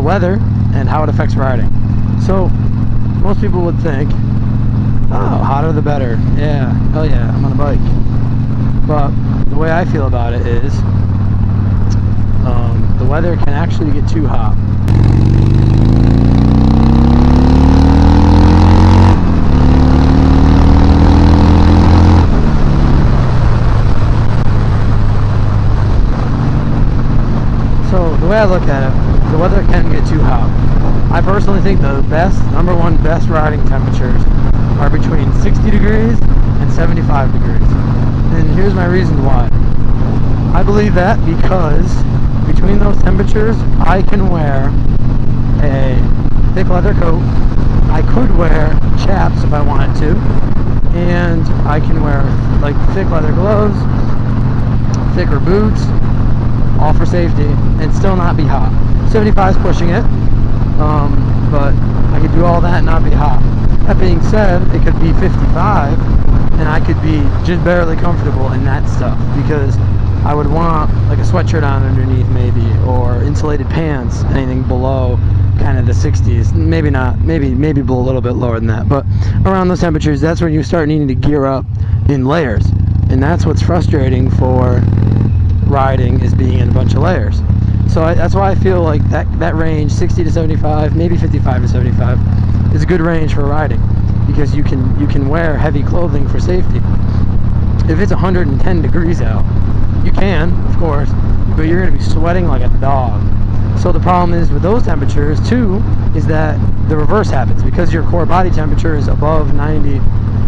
weather and how it affects riding. So most people would think, oh, hotter the better. Yeah, hell yeah, I'm on a bike. But the way I feel about it is, the weather can actually get too hot. So the way I look at it, the weather can get too hot. I personally think the number one best riding temperatures are between 60 degrees and 75 degrees. And here's my reason why. I believe that because between those temperatures, I can wear a thick leather coat, I could wear chaps if I wanted to, and I can wear like thick leather gloves, thicker boots, all for safety, and still not be hot. 75 is pushing it, but I could do all that and not be hot. That being said, it could be 55 and I could be just barely comfortable in that stuff, because I would want like a sweatshirt on underneath maybe, or insulated pants, anything below kind of the 60s. Maybe not, maybe a little bit lower than that, but around those temperatures, that's when you start needing to gear up in layers. And that's what's frustrating for riding, is being in a bunch of layers. So that's why I feel like that range, 60 to 75, maybe 55 to 75, is a good range for riding, because you can wear heavy clothing for safety. If it's 110 degrees out, you can, of course, but you're going to be sweating like a dog. So the problem is with those temperatures too, is that the reverse happens, because your core body temperature is above 90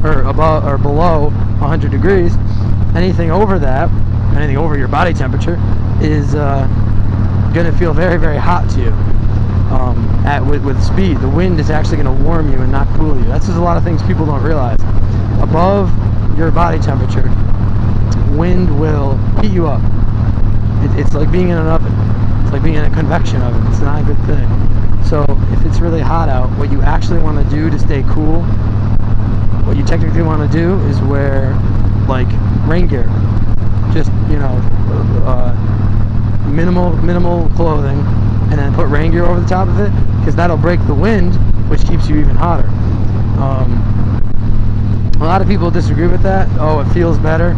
or below 100 degrees. Anything over that, anything over your body temperature, is going to feel very, very hot to you. With speed, the wind is actually going to warm you and not cool you. That's just a lot of things people don't realize. Above your body temperature, wind will heat you up. It's like being in an oven. It's like being in a convection oven. It's not a good thing. So if it's really hot out, what you actually want to do to stay cool, what you technically want to do is wear like rain gear. Just, minimal clothing, and then put rain gear over the top of it, because that'll break the wind, which keeps you even hotter. A lot of people disagree with that. Oh, it feels better.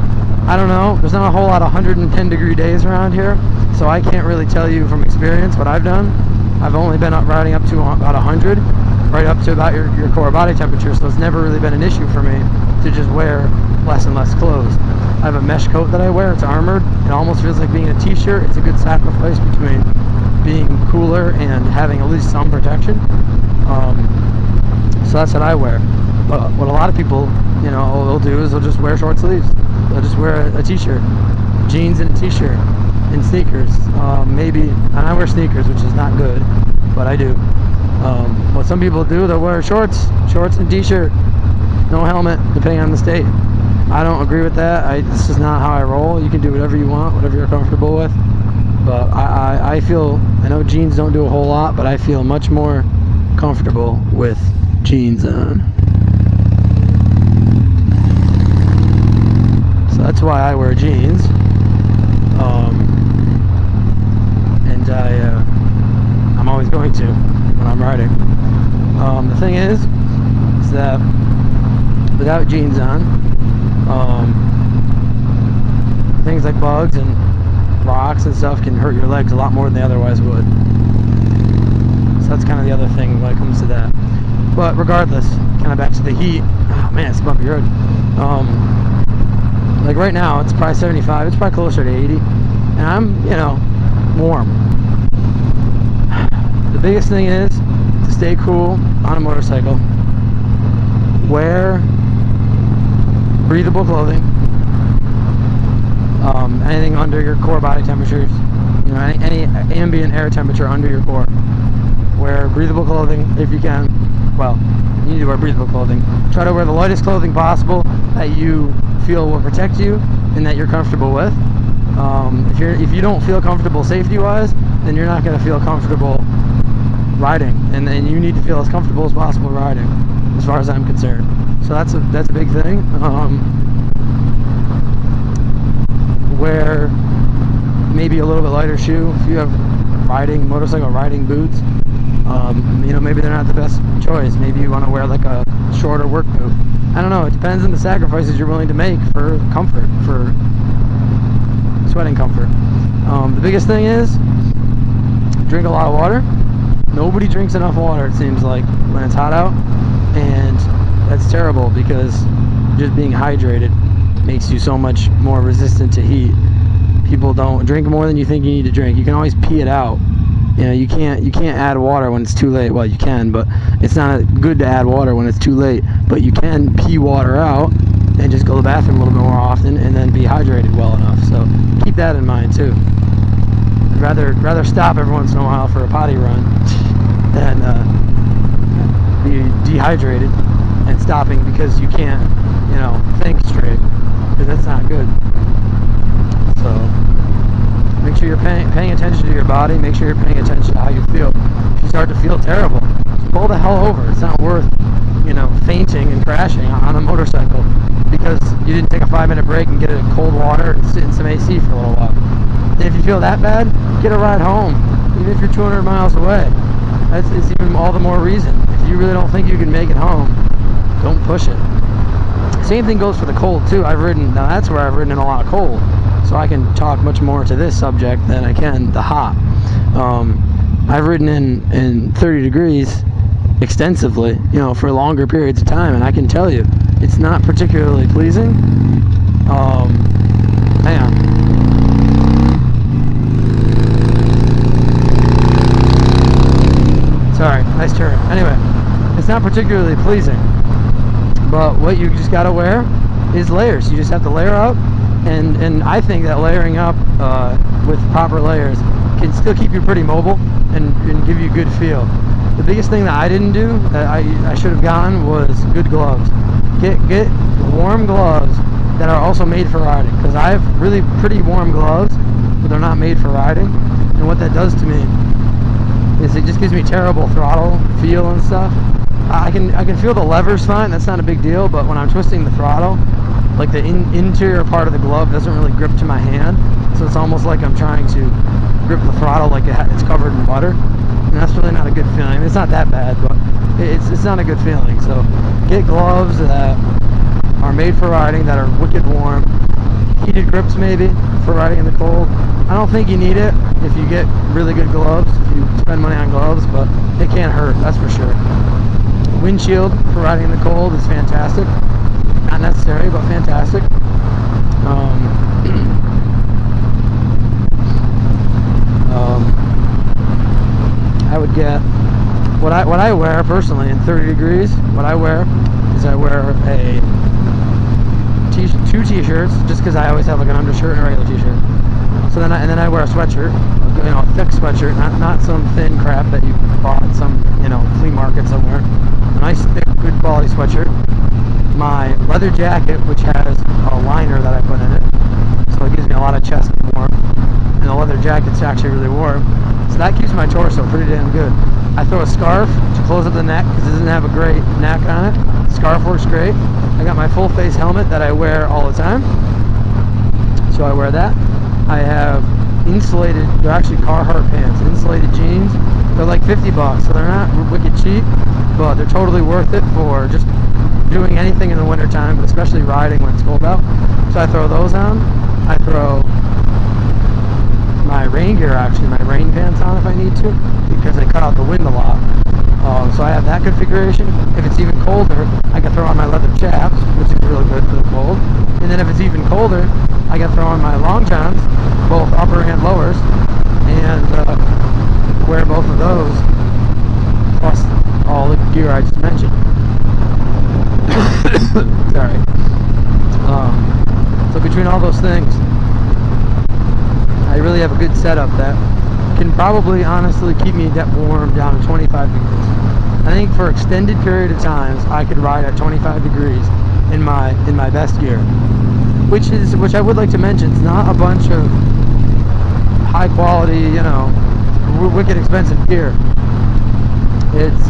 I don't know. There's not a whole lot of 110 degree days around here, so I can't really tell you from experience what I've done. I've only been up riding up to about 100, right up to about your core body temperature, so it's never really been an issue for me to just wear less and less clothes. I have a mesh coat that I wear. It's armored. It almost feels like being a t-shirt. It's a good sacrifice between being cooler and having at least some protection. So that's what I wear. But what a lot of people, will do is they'll just wear short sleeves. They'll just wear a t-shirt, jeans and a t-shirt, and sneakers. Maybe, and I wear sneakers, which is not good, but I do. What some people do, they'll wear shorts and t-shirt, no helmet, depending on the state. I don't agree with that. This is not how I roll. You can do whatever you want, whatever you're comfortable with. But I know jeans don't do a whole lot, but I feel much more comfortable with jeans on. So that's why I wear jeans. And I'm always going to when I'm riding. The thing is that without jeans on, things like bugs and rocks and stuff can hurt your legs a lot more than they otherwise would. So that's kind of the other thing when it comes to that. But regardless, kind of back to the heat. Oh man, it's a bumpy road. Like right now, it's probably 75. It's probably closer to 80, and I'm, warm. The biggest thing is to stay cool on a motorcycle. Wear breathable clothing. Anything under your core body temperatures, any ambient air temperature under your core. Wear breathable clothing if you can. Well, you need to wear breathable clothing. Try to wear the lightest clothing possible that you feel will protect you and that you're comfortable with. If you don't feel comfortable safety-wise, then you're not going to feel comfortable riding, and then you need to feel as comfortable as possible riding, as far as I'm concerned. So that's a big thing. Wear maybe a little bit lighter shoe if you have motorcycle riding boots. You know, maybe they're not the best choice. Maybe you want to wear like a shorter work boot. I don't know. It depends on the sacrifices you're willing to make for comfort, for sweating comfort. The biggest thing is drink a lot of water. Nobody drinks enough water, it seems like, when it's hot out, and that's terrible because just being hydrated makes you so much more resistant to heat. People don't drink more than you think you need to drink. You can always pee it out. You know, you can't add water when it's too late. Well, you can, but it's not good to add water when it's too late. But you can pee water out and just go to the bathroom a little bit more often and then be hydrated well enough. So keep that in mind too. I'd rather stop every once in a while for a potty run than be dehydrated and stopping because you can't, you know, think straight, because that's not good. So make sure you're paying attention to your body. Make sure you're paying attention to how you feel. If you start to feel terrible, just pull the hell over. It's not worth, you know, fainting and crashing on a motorcycle because you didn't take a 5-minute break and get a cold water and sit in some AC for a little while. And if you feel that bad, get a ride home, even if you're 200 miles away. It's even all the more reason. If you really don't think you can make it home, don't push it. Same thing goes for the cold too. Now that's where I've ridden in a lot of cold, so I can talk much more to this subject than I can the hot. I've ridden in 30 degrees extensively, you know, for longer periods of time, and I can tell you, it's not particularly pleasing. Hang on. Sorry, nice turn. Anyway, it's not particularly pleasing, but what you just gotta wear is layers. You just have to layer up, and I think that layering up with proper layers can still keep you pretty mobile and give you a good feel. The biggest thing that I didn't do that I should have gotten was good gloves. Get warm gloves that are also made for riding, because I have really pretty warm gloves, but they're not made for riding. And what that does to me is it just gives me terrible throttle feel and stuff. I can feel the levers fine, that's not a big deal, but when I'm twisting the throttle, like the interior part of the glove doesn't really grip to my hand, so it's almost like I'm trying to grip the throttle like it's covered in butter, and that's really not a good feeling. I mean, it's not that bad, but it's not a good feeling. So get gloves that are made for riding, that are wicked warm, heated grips maybe for riding in the cold. I don't think you need it if you get really good gloves, if you spend money on gloves, but it can't hurt, that's for sure. Windshield for riding in the cold is fantastic. Not necessary, but fantastic. I would get what I wear personally in 30 degrees. What I wear is I wear two t-shirts, just because I always have like an undershirt and a regular t-shirt. So then I wear a sweatshirt, you know, a thick sweatshirt, not some thin crap that you bought at some, you know, flea market somewhere. A nice thick, good quality sweatshirt. My leather jacket, which has a liner that I put in it, so it gives me a lot of chest warmth, and the leather jacket's actually really warm, so that keeps my torso pretty damn good. I throw a scarf to close up the neck because it doesn't have a great neck on it. The scarf works great. I got my full face helmet that I wear all the time, so I wear that. I have insulated, they're actually Carhartt pants, insulated jeans. They're like 50 bucks, so they're not wicked cheap, but they're totally worth it for just doing anything in the winter time, but especially riding when it's cold out. So I throw those on. I throw my rain gear, actually, my rain pants on if I need to, because they cut out the wind a lot. So I have that configuration. If it's even colder, I can throw on my leather chaps, which is really good for the cold. And then if it's even colder, I can throw on my long johns, both upper and lowers, and wear both of those, plus all the gear I just mentioned. Sorry. So between all those things, I really have a good setup that can probably honestly keep me warm down to 25 degrees. I think for extended period of times I could ride at 25 degrees in my best gear, which I would like to mention, it's not a bunch of high quality, you know, wicked expensive gear. It's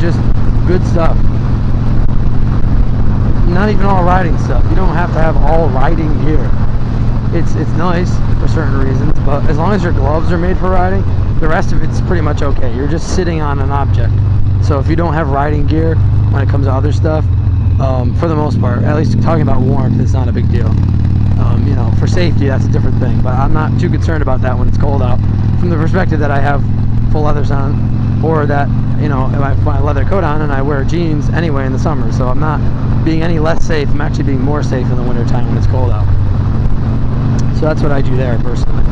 just good stuff. Not even all riding stuff. You don't have to have all riding gear. it's nice for certain reasons, but as long as your gloves are made for riding, the rest of it's pretty much okay. You're just sitting on an object. So if you don't have riding gear when it comes to other stuff, for the most part, at least talking about warmth, it's not a big deal. You know, for safety, that's a different thing, but I'm not too concerned about that when it's cold out, from the perspective that I have full leathers on, or that, you know, if I put my leather coat on and I wear jeans anyway in the summer, so I'm not being any less safe. I'm actually being more safe in the winter time when it's cold out. So that's what I do there personally.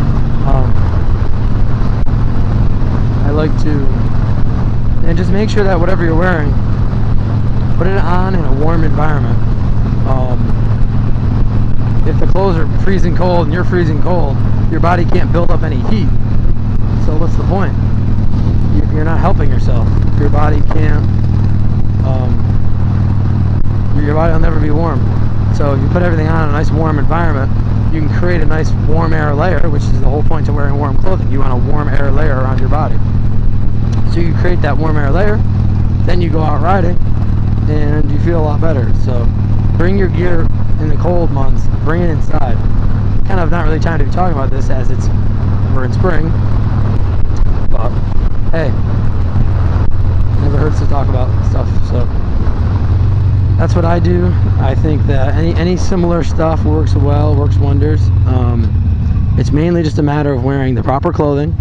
I like to, and just make sure that whatever you're wearing, put it on in a warm environment. If the clothes are freezing cold and you're freezing cold, your body can't build up any heat. So what's the point? You're not helping yourself. Your body can't, your body will never be warm. So if you put everything on in a nice warm environment, you can create a nice warm air layer, which is the whole point to wearing warm clothing. You want a warm air layer around your body. So you create that warm air layer, then you go out riding, and you feel a lot better. So bring your gear in the cold months, bring it inside. Kind of not really trying to be talking about this as we're in spring, but hey, never hurts to talk about stuff. So that's what I do. I think that any similar stuff works well, works wonders. It's mainly just a matter of wearing the proper clothing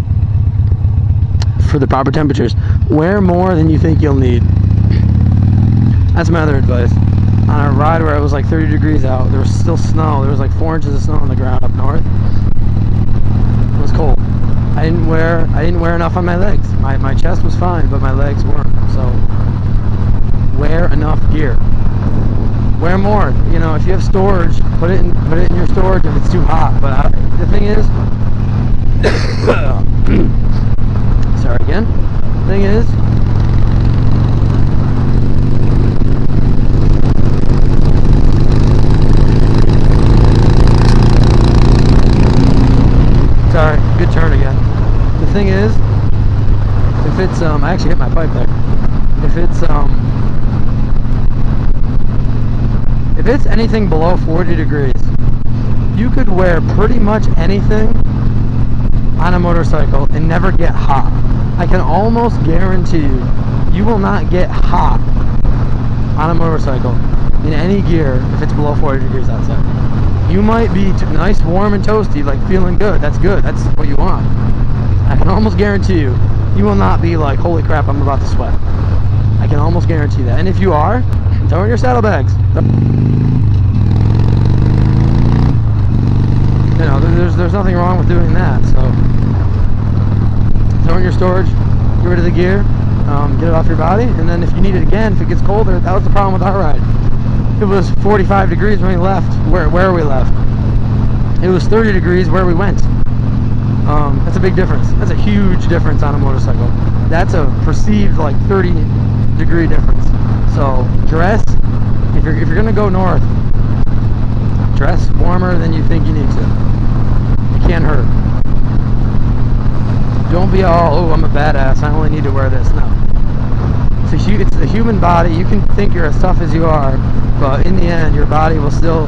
for the proper temperatures. Wear more than you think you'll need. That's my other advice. On a ride where it was like 30 degrees out, there was still snow. There was like 4 inches of snow on the ground up north. It was cold. I didn't wear enough on my legs. My chest was fine, but my legs weren't. So wear enough gear. Wear more. You know, if you have storage, put it in your storage if it's too hot. But the thing is, sorry again. The thing is, sorry, good turn again. The thing is, if it's I actually hit my pipe there. If it's anything below 40 degrees, you could wear pretty much anything on a motorcycle and never get hot. I can almost guarantee you will not get hot on a motorcycle in any gear if it's below 40 degrees outside. You might be nice, warm, and toasty, like feeling good. That's good. That's what you want. I can almost guarantee you, you will not be like, holy crap, I'm about to sweat. I can almost guarantee that. And if you are, throw in your saddlebags. You know, there's nothing wrong with doing that. So throw in your storage, get rid of the gear, get it off your body, and then if you need it again, if it gets colder, that was the problem with our ride. It was 45 degrees when we left, where we left. It was 30 degrees where we went. That's a big difference. That's a huge difference on a motorcycle. That's a perceived like 30 degree difference. So dress, if you're gonna go north, dress warmer than you think you need to. It can't hurt. Don't be all, oh, I'm a badass, I only need to wear this. No. It's the human body. You can think you're as tough as you are, but in the end, your body will still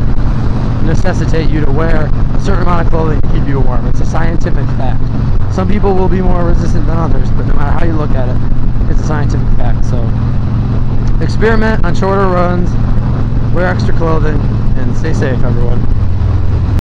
necessitate you to wear a certain amount of clothing to keep you warm. It's a scientific fact. Some people will be more resistant than others, but no matter how you look at it, it's a scientific fact. So experiment on shorter runs, wear extra clothing, and stay safe, everyone.